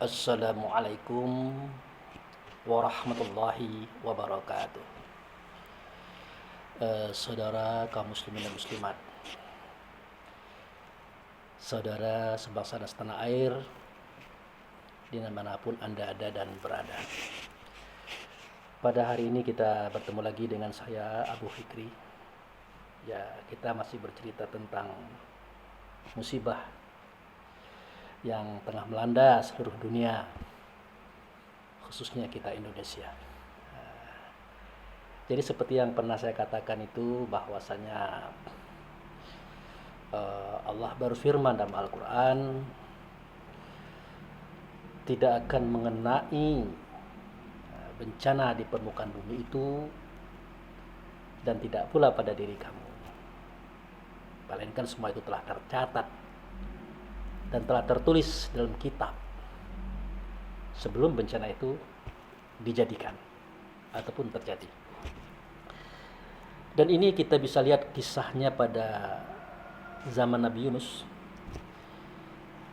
Assalamualaikum warahmatullahi wabarakatuh. Saudara kaum muslimin dan muslimat, saudara sebangsa dan setanah air, dimanapun Anda ada dan berada. Pada hari ini kita bertemu lagi dengan saya, Abu Fikri. Ya, kita masih bercerita tentang musibah yang tengah melanda seluruh dunia, khususnya kita Indonesia. Jadi seperti yang pernah saya katakan itu, bahwasanya Allah berfirman dalam Al-Quran, tidak akan mengenai bencana di permukaan bumi itu, dan tidak pula pada diri kamu, melainkan semua itu telah tercatat dan telah tertulis dalam kitab sebelum bencana itu dijadikan ataupun terjadi. Dan ini kita bisa lihat kisahnya pada zaman Nabi Yunus.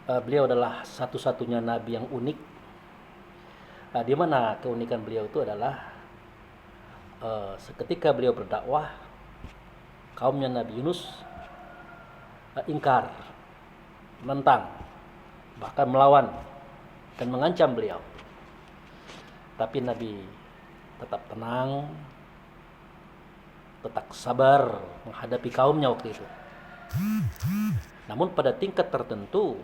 Beliau adalah satu-satunya nabi yang unik, di mana keunikan beliau itu adalah seketika beliau berdakwah, kaumnya Nabi Yunus ingkar, menentang, bahkan melawan dan mengancam beliau. Tapi Nabi tetap tenang, tetap sabar menghadapi kaumnya waktu itu. Namun pada tingkat tertentu,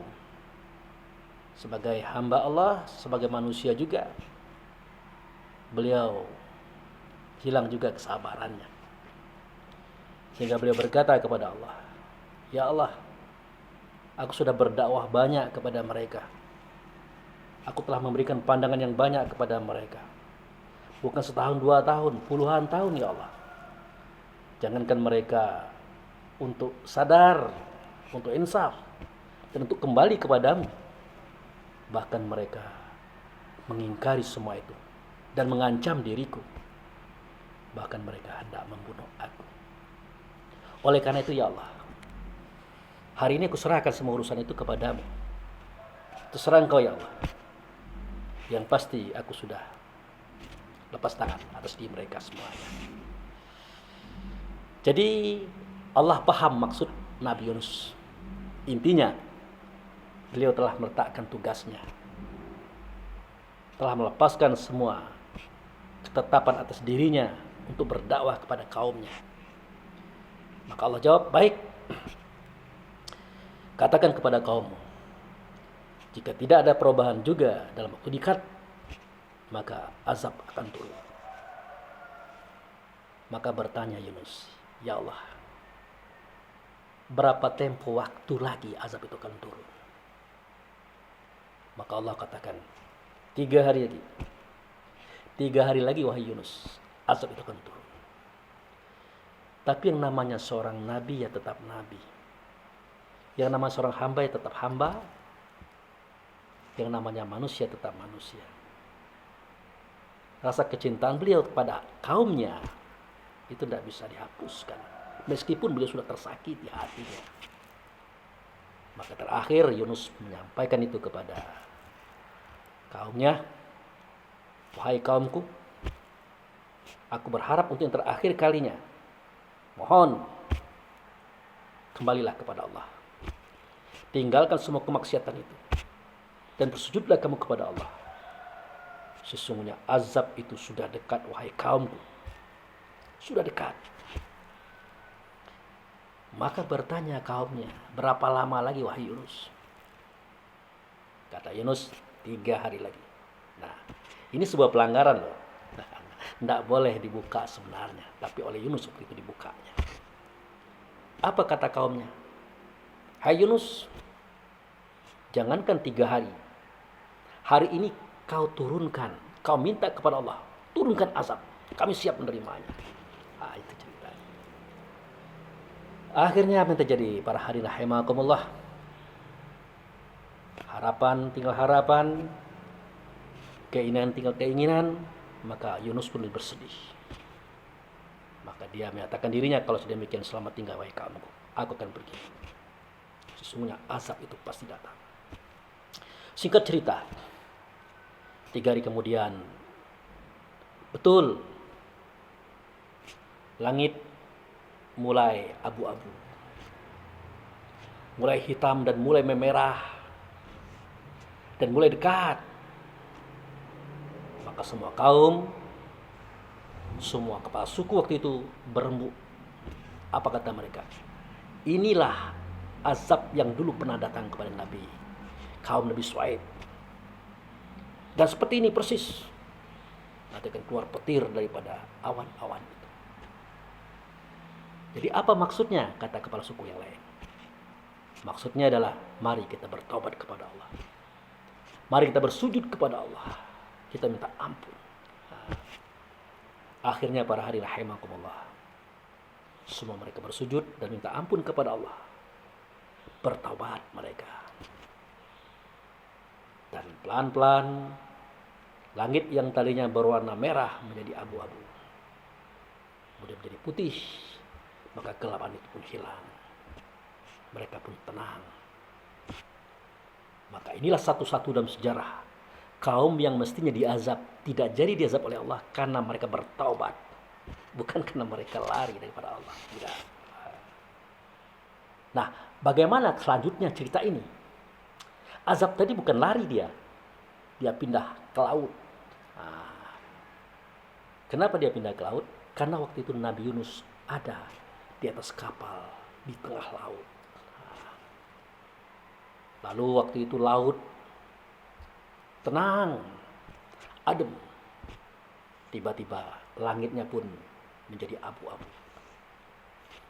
sebagai hamba Allah, sebagai manusia juga, beliau hilang juga kesabarannya. Sehingga beliau berkata kepada Allah, "Ya Allah, aku sudah berdakwah banyak kepada mereka. Aku telah memberikan pandangan yang banyak kepada mereka. Bukan setahun, 2 tahun, puluhan tahun ya Allah. Jangankan mereka untuk sadar, untuk insaf, dan untuk kembali kepadamu. Bahkan mereka mengingkari semua itu dan mengancam diriku. Bahkan mereka hendak membunuh aku. Oleh karena itu ya Allah, hari ini aku serahkan semua urusan itu kepadamu. Terserah engkau ya Allah. Yang pasti aku sudah lepas tangan atas diri mereka semuanya." Jadi Allah paham maksud Nabi Yunus. Intinya, beliau telah meletakkan tugasnya, telah melepaskan semua ketetapan atas dirinya untuk berdakwah kepada kaumnya. Maka Allah jawab, "Baik, katakan kepada kaummu, jika tidak ada perubahan juga dalam waktu dekat, maka azab akan turun." Maka bertanya Yunus, "Ya Allah, berapa tempo waktu lagi azab itu akan turun?" Maka Allah katakan, 3 hari lagi. 3 hari lagi wahai Yunus, azab itu akan turun. Tapi yang namanya seorang nabi ya tetap nabi. Yang namanya seorang hamba ya tetap hamba. Yang namanya manusia tetap manusia. Rasa kecintaan beliau kepada kaumnya itu tidak bisa dihapuskan, meskipun beliau sudah tersakiti hatinya. Maka terakhir Yunus menyampaikan itu kepada kaumnya, "Wahai kaumku, aku berharap untuk yang terakhir kalinya, mohon kembalilah kepada Allah. Tinggalkan semua kemaksiatan itu dan bersujudlah kamu kepada Allah. Sesungguhnya azab itu sudah dekat wahai kaumku. Sudah dekat." Maka bertanya kaumnya, "Berapa lama lagi wahai Yunus?" Kata Yunus, 3 hari lagi. Nah, ini sebuah pelanggaran loh. Tidak boleh dibuka sebenarnya, tapi oleh Yunus waktu itu dibukanya. Apa kata kaumnya? "Hai Yunus, jangankan 3 hari. Hari ini kau turunkan, kau minta kepada Allah, turunkan azab. Kami siap menerimanya." Itu ceritanya. Akhirnya apa yang terjadi? Para hadirin rahimakumullah. Harapan tinggal harapan, keinginan tinggal keinginan. Maka Yunus pun bersedih. Maka dia menyatakan dirinya, "Kalau sedemikian selamat tinggal wahai kaumku, aku akan pergi. Sesungguhnya azab itu pasti datang." Singkat cerita, 3 hari kemudian, betul, langit mulai abu-abu, mulai hitam dan mulai memerah, dan mulai dekat. Maka semua kaum, semua kepala suku waktu itu berembuk. Apa kata mereka? Inilah azab yang dulu pernah datang kepada Nabi, kaum Nabi Shu'aib. Dan seperti ini persis, nanti akan keluar petir daripada awan-awan itu. Jadi apa maksudnya, kata kepala suku yang lain? Maksudnya adalah, mari kita bertobat kepada Allah. Mari kita bersujud kepada Allah. Kita minta ampun. Akhirnya para hadirin rahimakumullah, semua mereka bersujud dan minta ampun kepada Allah. Bertaubat mereka. Dan pelan-pelan langit yang tadinya berwarna merah menjadi abu-abu, kemudian menjadi putih. Maka kegelapan itu pun hilang. Mereka pun tenang. Maka inilah satu-satu dalam sejarah kaum yang mestinya diazab, tidak jadi diazab oleh Allah karena mereka bertaubat, bukan karena mereka lari daripada Allah. Tidak. Nah, bagaimana selanjutnya cerita ini? Azab tadi bukan lari dia pindah ke laut. Nah, kenapa dia pindah ke laut? Karena waktu itu Nabi Yunus ada di atas kapal di tengah laut. Lalu waktu itu laut tenang, adem. Tiba-tiba langitnya pun menjadi abu-abu,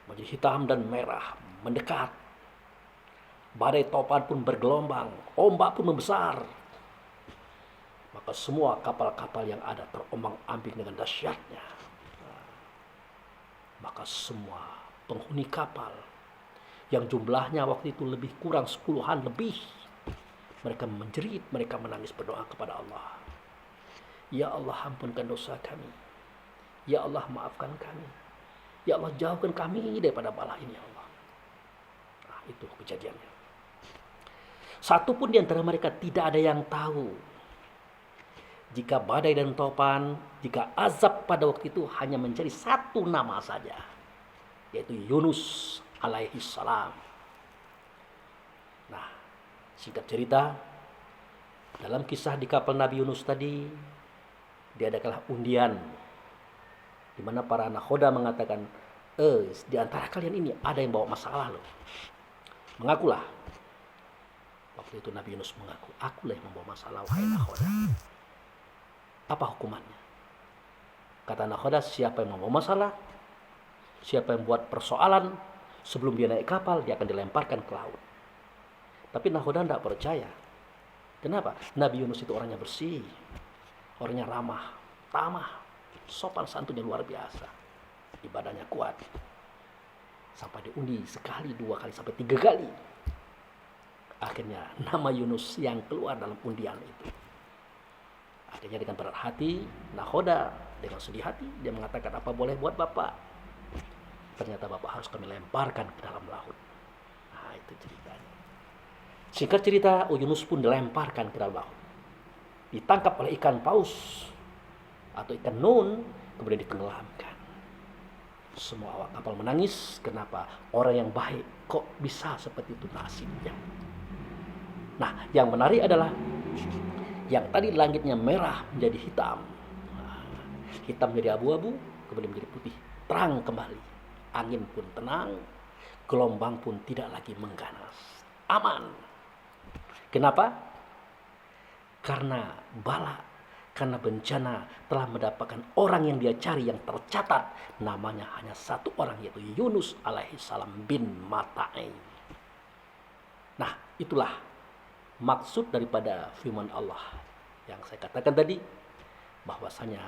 menjadi hitam dan merah, mendekat. Badai topan pun bergelombang, ombak pun membesar. Maka semua kapal-kapal yang ada terombang-ambing dengan dahsyatnya. Maka semua penghuni kapal yang jumlahnya waktu itu lebih kurang 10-an lebih, mereka menjerit, mereka menangis berdoa kepada Allah. Ya Allah, ampunkan dosa kami. Ya Allah, maafkan kami. Ya Allah, jauhkan kami daripada bala ini, ya Allah. Nah, itu kejadiannya. Satu pun di antara mereka tidak ada yang tahu jika badai dan topan, jika azab pada waktu itu hanya mencari satu nama saja, yaitu Yunus alaihi salam. Nah, singkat cerita, dalam kisah di kapal Nabi Yunus tadi, diadakanlah undian, di mana para nakhoda mengatakan, di antara kalian ini ada yang bawa masalah loh. Mengakulah. Waktu itu Nabi Yunus mengaku, akulah yang membawa masalah, wahai nakhoda. Apa hukumannya? Kata nakhoda, siapa yang membawa masalah, siapa yang buat persoalan, sebelum dia naik kapal, dia akan dilemparkan ke laut. Tapi nakhoda tidak percaya. Kenapa? Nabi Yunus itu orangnya bersih, orangnya ramah, tamah, sopan santunnya luar biasa, ibadahnya kuat. Sampai diundi sekali, 2 kali, sampai 3 kali. Akhirnya nama Yunus yang keluar dalam undian itu. Akhirnya dengan berat hati, nakhoda dengan sedih hati, dia mengatakan, apa boleh buat Bapak? Ternyata Bapak harus kami lemparkan ke dalam laut. Nah, itu ceritanya. Singkat cerita, Yunus pun dilemparkan ke dalam laut. Ditangkap oleh ikan paus atau ikan nun, kemudian ditenggelamkan. Semua awak kapal menangis. Kenapa? Orang yang baik kok bisa seperti itu nasibnya. Nah, yang menarik adalah yang tadi langitnya merah menjadi hitam. Nah, hitam menjadi abu-abu, kemudian menjadi putih, terang kembali. Angin pun tenang, gelombang pun tidak lagi mengganas. Aman. Kenapa? Karena bala, karena bencana telah mendapatkan orang yang dia cari, yang tercatat namanya hanya satu orang, yaitu Yunus alaihi salam bin Matta'in. Nah, itulah maksud daripada firman Allah yang saya katakan tadi, bahwasanya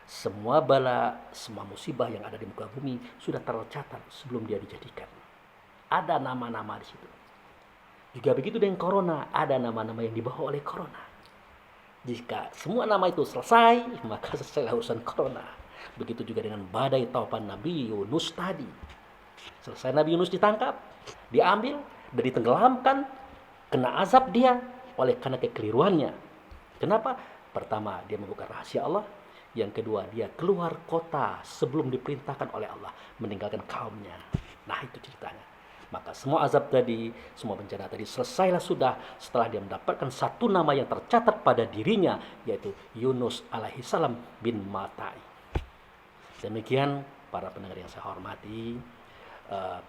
semua bala, semua musibah yang ada di muka bumi sudah tercatat sebelum dia dijadikan. Ada nama-nama di situ. Juga begitu dengan corona, ada nama-nama yang dibawa oleh corona. Jika semua nama itu selesai, maka selesai urusan corona. Begitu juga dengan badai taupan Nabi Yunus tadi. Selesai Nabi Yunus ditangkap, diambil dan ditenggelamkan, kena azab dia oleh karena kekeliruannya. Kenapa? Pertama, dia membuka rahasia Allah. Yang kedua, dia keluar kota sebelum diperintahkan oleh Allah, meninggalkan kaumnya. Nah, itu ceritanya. Maka semua azab tadi, semua bencana tadi selesailah sudah setelah dia mendapatkan satu nama yang tercatat pada dirinya, yaitu Yunus alaihissalam bin Matai. Demikian para pendengar yang saya hormati,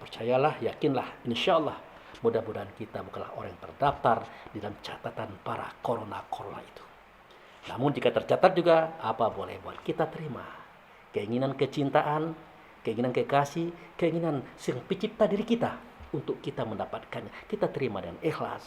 percayalah, yakinlah, insya Allah mudah-mudahan kita bukanlah orang yang terdaftar di dalam catatan para corona itu. Namun jika tercatat juga, apa boleh buat, kita terima. Keinginan kecintaan, keinginan kekasih, keinginan sang pencipta diri kita untuk kita mendapatkannya, kita terima dengan ikhlas.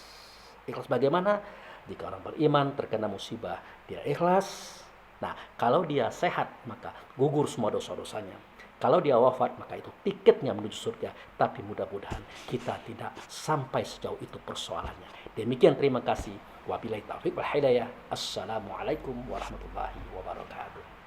Ikhlas bagaimana? Jika orang beriman terkena musibah, dia ikhlas. Nah, kalau dia sehat, maka gugur semua dosa-dosanya. Kalau dia wafat, maka itu tiketnya menuju surga. Tapi mudah-mudahan kita tidak sampai sejauh itu persoalannya. Demikian, terima kasih. Wabillahi taufiq wal hidayah. Assalamualaikum warahmatullahi wabarakatuh.